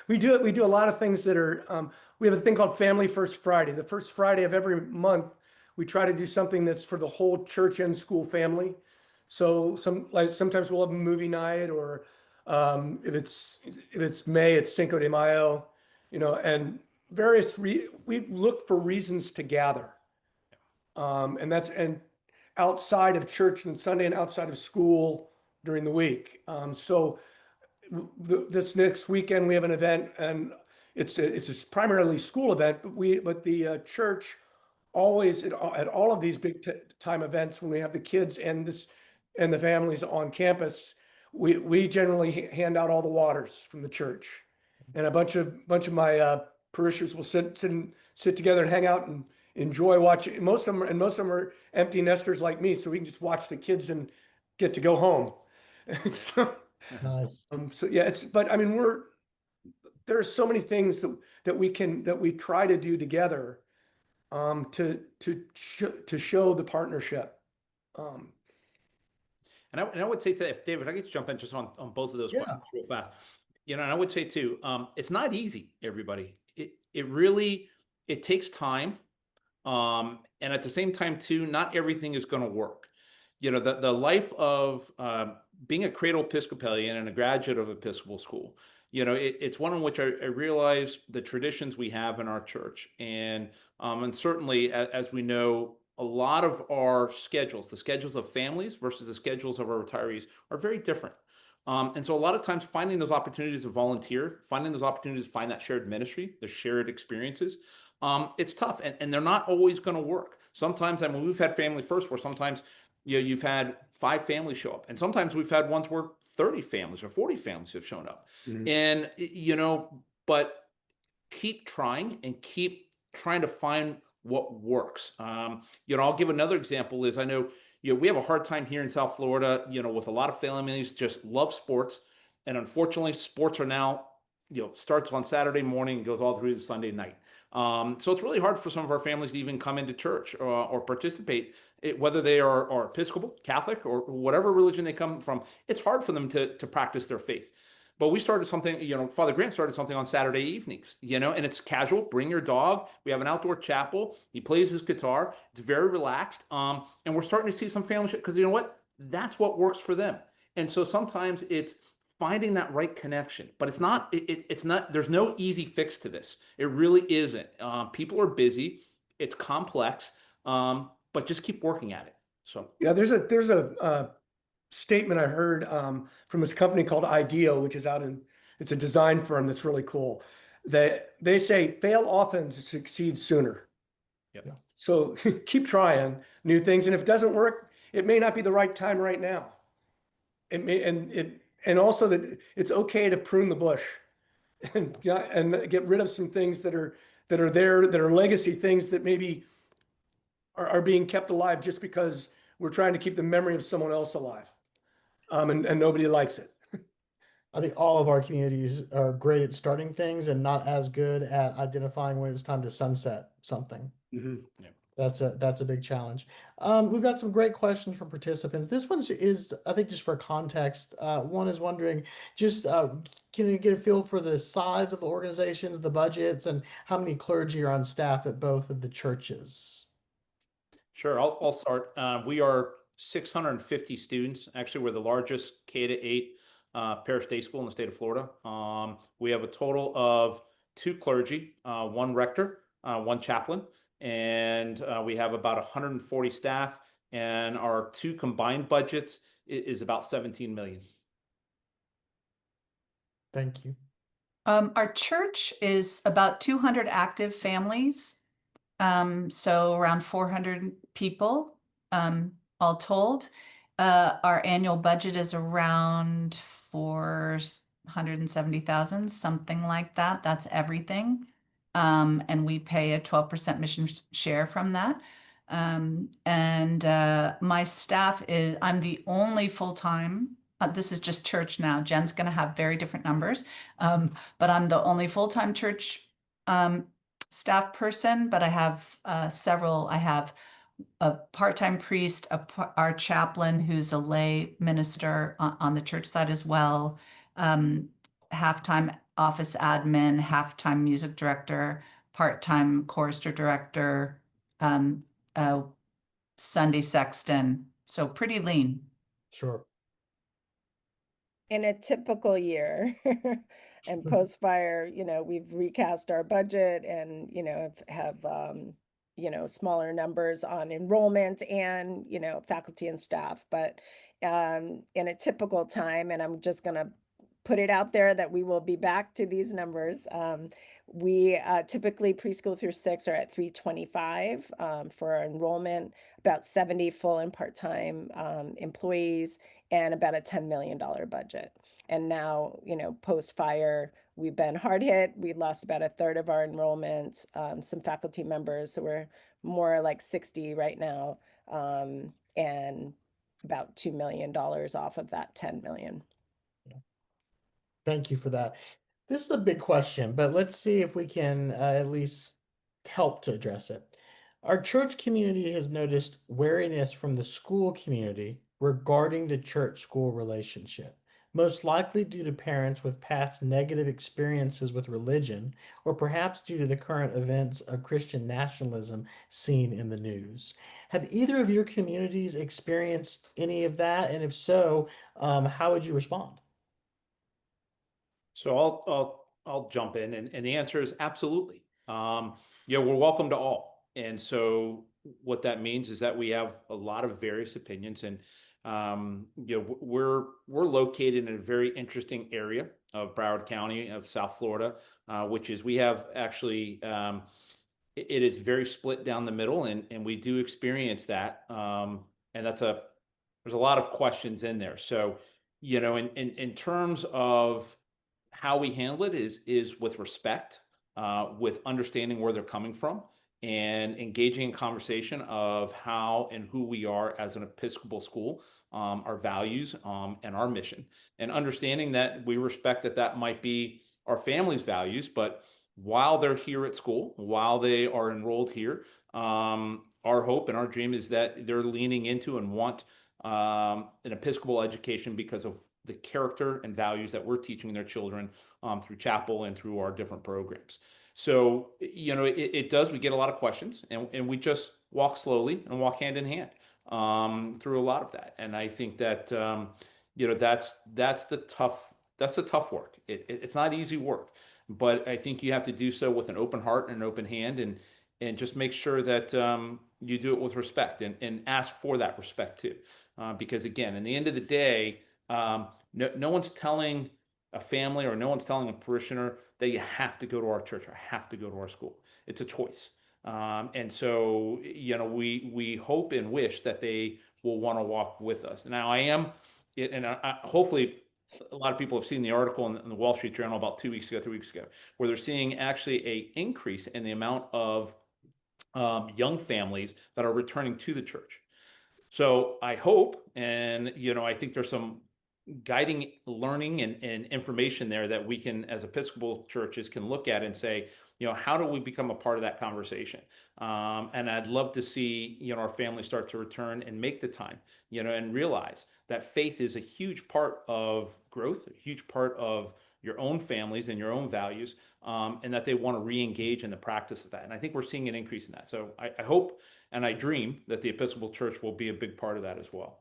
We do a lot of things that are, we have a thing called Family First Friday. The first Friday of every month, we try to do something that's for the whole church and school family. So sometimes we'll have a movie night, or if it's May, it's Cinco de Mayo, and we look for reasons to gather. And outside of church on Sunday and outside of school during the week. So this next weekend we have an event, and it's a primarily school event, but the church always at all of these big time events, when we have the kids and the families on campus, we generally hand out all the waters from the church, and a bunch of my parishioners will sit together and hang out and enjoy watching. Most of them are empty nesters like me, so we can just watch the kids and get to go home. So, Nice. so yeah, but I mean, there are so many things that we try to do together, to show the partnership. And I would say that if David, I get to jump in just on both of those Yeah. questions real fast. And I would say too, it's not easy, everybody. It really, it takes time. And at the same time too, not everything is going to work. The life of being a cradle Episcopalian and a graduate of Episcopal school, it's one in which I realize the traditions we have in our church. And certainly, as we know, a lot of our schedules, the schedules of families versus the schedules of our retirees, are very different. And so a lot of times finding those opportunities to volunteer, finding those opportunities to find that shared ministry, the shared experiences, it's tough, and they're not always going to work. Sometimes, I mean, we've had Family First where sometimes you've had 5 families show up, and sometimes we've had ones where 30 families or 40 families have shown up. And but keep trying and keep trying to find what works. I'll give another example. Is I know we have a hard time here in South Florida, with a lot of families just love sports, and unfortunately sports are now starts on Saturday morning and goes all through to Sunday night. So it's really hard for some of our families to even come into church or participate, whether they are Episcopal, Catholic, or whatever religion they come from. It's hard for them to practice their faith. But we started something, Father Grant started something on Saturday evenings, and it's casual. Bring your dog. We have an outdoor chapel. He plays his guitar. It's very relaxed. And we're starting to see some families, because you know what? That's what works for them. And so sometimes it's finding that right connection, but it's not, there's no easy fix to this. It really isn't. People are busy. It's complex, but just keep working at it. So yeah, there's a statement I heard from this company called IDEO, which is it's a design firm that's really cool. They say fail often to succeed sooner. Yep. Yeah. So keep trying new things, and if it doesn't work, it may not be the right time right now. It may, and also that it's okay to prune the bush and get rid of some things that are legacy things that maybe are being kept alive just because we're trying to keep the memory of someone else alive. And nobody likes it. I think all of our communities are great at starting things and not as good at identifying when it's time to sunset something. Mm-hmm. Yeah. That's a big challenge. We've got some great questions from participants. This one is, I think, just for context. One is wondering, just can you get a feel for the size of the organizations, the budgets, and how many clergy are on staff at both of the churches? Sure, I'll start. We are 650 students. Actually, we're the largest K-8 parish day school in the state of Florida. We have a total of 2 clergy, 1 rector, 1 chaplain, and we have about 140 staff. And our 2 combined budgets is about 17 million. Thank you. Our church is about 200 active families. So around 400 people, all told. Our annual budget is around 470,000, something like that. That's everything. And we pay a 12% mission share from that. My staff is, I'm the only full-time, this is just church now. Jen's going to have very different numbers. But I'm the only full-time church staff person, but I have several. I have a part-time priest, our chaplain, who's a lay minister on the church side as well, half-time office admin, half-time music director, part-time chorister director, Sunday sexton. So pretty lean. Sure. In a typical year and post-fire, we've recast our budget and, have smaller numbers on enrollment and, faculty and staff. But in a typical time, and I'm just going to put it out there that we will be back to these numbers, We typically preschool through 6 are at 325 for our enrollment, about 70 full and part-time employees, and about a $10 million budget. And now, post-fire, we've been hard hit. We lost about a third of our enrollment, some faculty members, so we're more like 60 right now, and about $2 million off of that 10 million. Thank you for that. This is a big question, but let's see if we can at least help to address it. Our church community has noticed wariness from the school community regarding the church-school relationship, most likely due to parents with past negative experiences with religion, or perhaps due to the current events of Christian nationalism seen in the news. Have either of your communities experienced any of that? And if so, how would you respond? So I'll jump in, and the answer is absolutely. We're welcome to all, and so what that means is that we have a lot of various opinions, and we're located in a very interesting area of Broward County of South Florida, which is we have actually it is very split down the middle, and we do experience that, and there's a lot of questions in there. So in terms of how we handle it is with respect, with understanding where they're coming from, and engaging in conversation of how and who we are as an Episcopal school, our values, and our mission, and understanding that we respect that might be our family's values, but while they're here at school, while they are enrolled here, our hope and our dream is that they're leaning into and want an Episcopal education because of the character and values that we're teaching their children through chapel and through our different programs. So, it does, we get a lot of questions, and we just walk slowly and walk hand in hand through a lot of that. And I think that, that's the tough work. It's not easy work, but I think you have to do so with an open heart and an open hand, and just make sure that you do it with respect, and ask for that respect too. Because again, in the end of the day, no one's telling a family, or no one's telling a parishioner that you have to go to our church or have to go to our school. It's a choice. And so, we hope and wish that they will want to walk with us. Now, hopefully a lot of people have seen the article in the Wall Street Journal about 3 weeks ago, where they're seeing actually a increase in the amount of young families that are returning to the church. So I hope, and I think there's some guiding learning and information there that we can, as Episcopal churches, can look at and say, how do we become a part of that conversation? And I'd love to see, our families start to return and make the time, and realize that faith is a huge part of growth, a huge part of your own families and your own values, and that they want to re-engage in the practice of that. And I think we're seeing an increase in that. So I hope and I dream that the Episcopal Church will be a big part of that as well.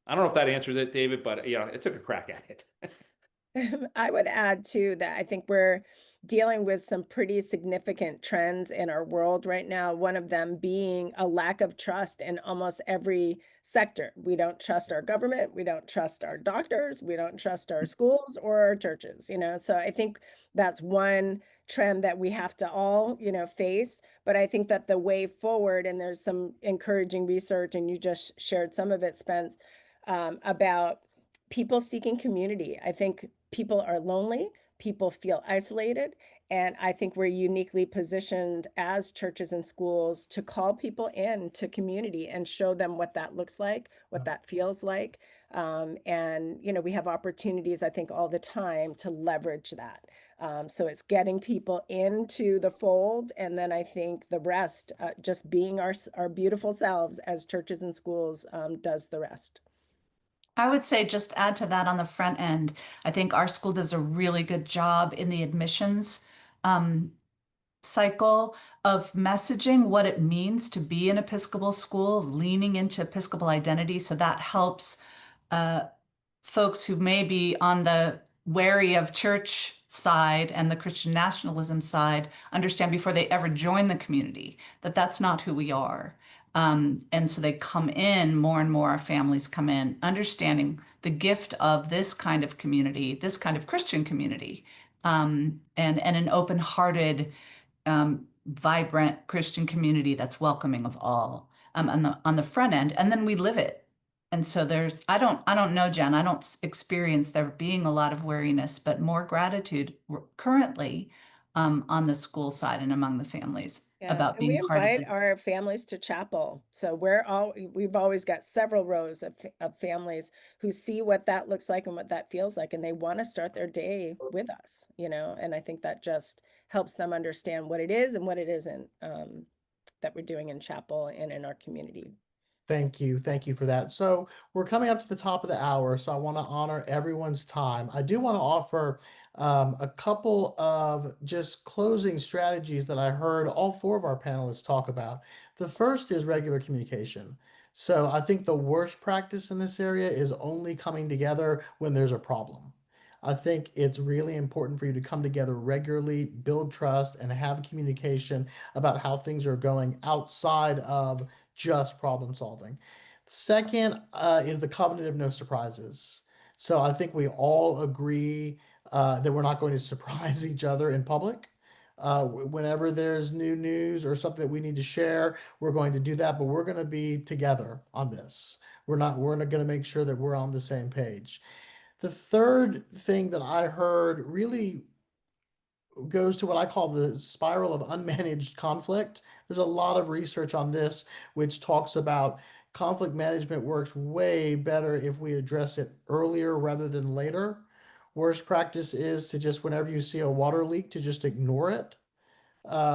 I don't know if that answers it, David, but it took a crack at it. I would add too that I think we're dealing with some pretty significant trends in our world right now. One of them being a lack of trust in almost every sector. We don't trust our government. We don't trust our doctors. We don't trust our schools or our churches, So I think that's one trend that we have to all, face. But I think that the way forward, and there's some encouraging research, and you just shared some of it, Spence, about people seeking community. I think people are lonely, people feel isolated, and I think we're uniquely positioned as churches and schools to call people in to community and show them what that looks like, what that feels like. And, we have opportunities, I think, all the time to leverage that. So it's getting people into the fold, and then I think the rest, just being our beautiful selves as churches and schools, does the rest. I would say just add to that on the front end. I think our school does a really good job in the admissions cycle of messaging what it means to be an Episcopal school, leaning into Episcopal identity. So that helps folks who may be on the wary of church side and the Christian nationalism side understand before they ever join the community that that's not who we are. And so they come in, more and more families come in, understanding the gift of this kind of community, this kind of Christian community, and an open-hearted, vibrant Christian community that's welcoming of all, on the front end, and then we live it. And so I don't know, Jen, I don't experience there being a lot of weariness, but more gratitude currently, on the school side and among the families Yeah, about and we being part of invite this. our families to chapel. So we've always got several rows of families who see what that looks like and what that feels like, and they want to start their day with us, and I think that just helps them understand what it is and what it isn't, that we're doing in chapel and in our community. Thank you. Thank you for that. So we're coming up to the top of the hour, so I want to honor everyone's time. I do want to offer a couple of just closing strategies that I heard all four of our panelists talk about. The first is regular communication. So I think the worst practice in this area is only coming together when there's a problem. I think it's really important for you to come together regularly, build trust, and have communication about how things are going outside of just problem solving. Second is the covenant of no surprises. So I think we all agree that we're not going to surprise each other in public. Whenever there's new news or something that we need to share, we're going to do that, but we're going to be together on this. We're going to make sure that we're on the same page. The third thing that I heard really goes to what I call the spiral of unmanaged conflict. There's a lot of research on this, which talks about conflict management works way better if we address it earlier rather than later. Worst practice is to just, whenever you see a water leak, to just ignore it.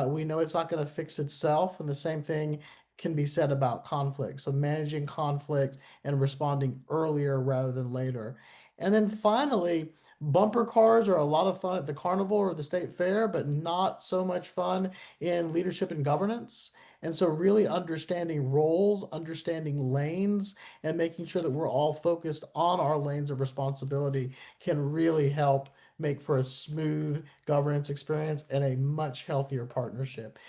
We know it's not going to fix itself, and the same thing can be said about conflict. So managing conflict and responding earlier rather than later. And then finally, bumper cars are a lot of fun at the carnival or the state fair, but not so much fun in leadership and governance. And so really understanding roles, understanding lanes, and making sure that we're all focused on our lanes of responsibility can really help make for a smooth governance experience and a much healthier partnership.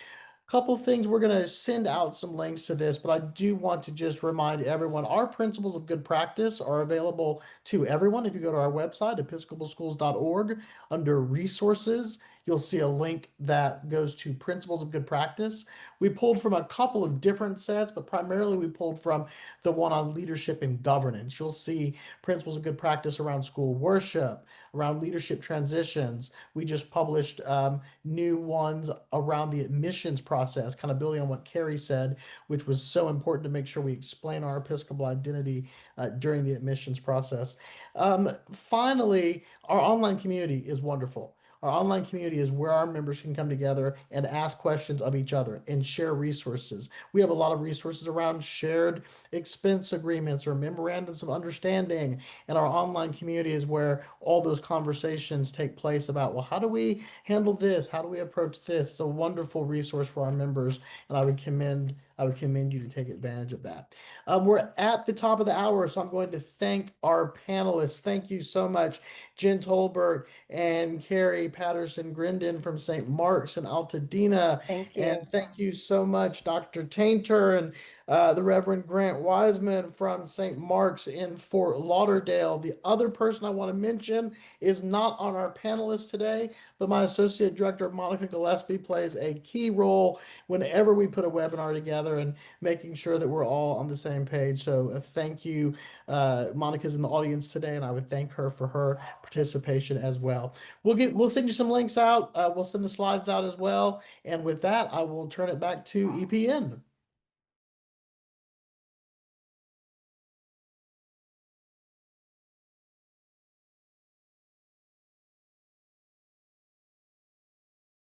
Couple things, we're going to send out some links to this, but I do want to just remind everyone our principles of good practice are available to everyone. If you go to our website, episcopalschools.org, under resources, you'll see a link that goes to principles of good practice. We pulled from a couple of different sets, but primarily we pulled from the one on leadership and governance. You'll see principles of good practice around school worship, around leadership transitions. We just published new ones around the admissions process, kind of building on what Carrie said, which was so important to make sure we explain our Episcopal identity during the admissions process. Finally, our online community is wonderful. Our online community is where our members can come together and ask questions of each other and share resources. We have a lot of resources around shared expense agreements or memorandums of understanding. And our online community is where all those conversations take place about, well, how do we handle this? How do we approach this? It's a wonderful resource for our members, and I would commend you to take advantage of that. We're at the top of the hour, so I'm going to thank our panelists. Thank you so much, Jen Tolbert and Carrie Patterson-Grindon from St. Mark's and Altadena. Thank you. And thank you so much, Dr. Tainter and the Reverend Grant Wiseman from St. Mark's in Fort Lauderdale. The other person I want to mention is not on our panelists today, but my Associate Director, Monica Gillespie, plays a key role whenever we put a webinar together and making sure that we're all on the same page. So thank you. Monica's in the audience today, and I would thank her for her participation as well. We'll send you some links out. We'll send the slides out as well. And with that, I will turn it back to EPN.